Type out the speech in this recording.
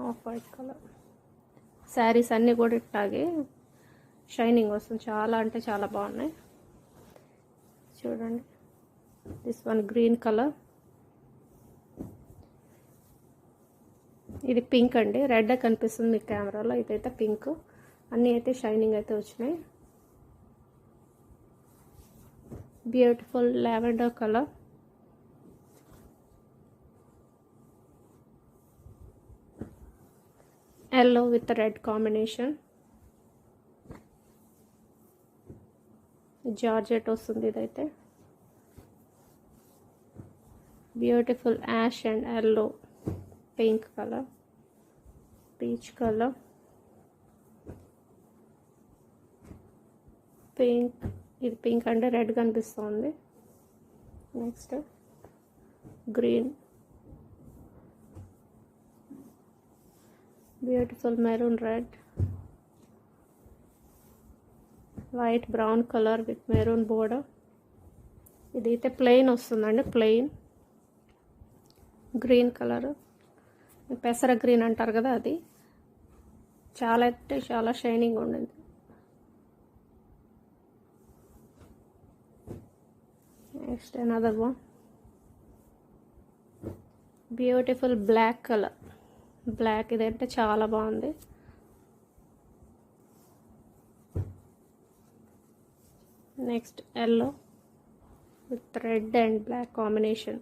Off white colour. Saris అన్నీ కూడా ఇట్లాగే షైనింగ్ వస్తుంది, చాలా అంటే చాలా బాగున్నాయి. చూడండి, దిస్ వన్ గ్రీన్ కలర్, ఇది పింక్ అండి, రెడ్ కనిపిస్తుంది మీకు కెమెరాలో, ఇదైతే పింక్. అన్నీ అయితే షైనింగ్ అయితే వచ్చినాయి. Beautiful lavender colour, yellow with red combination, georgette వస్తుంది ఇదైతే. Beautiful ash and yellow, pink colour, peach colour, pink, ఇది పింక్ అంటే రెడ్ కనిపిస్తుంది. Next green, beautiful maroon red, white brown colour with maroon border. ఇదైతే plain వస్తుందండి, plain. Green colour, పెసర green అంటారు కదా, అది చాలా అంటే చాలా షైనింగ్ ఉండింది. Next another one, beautiful black colour, black, ఇదంటే చాలా బాగుంది. Next yellow with red and black combination.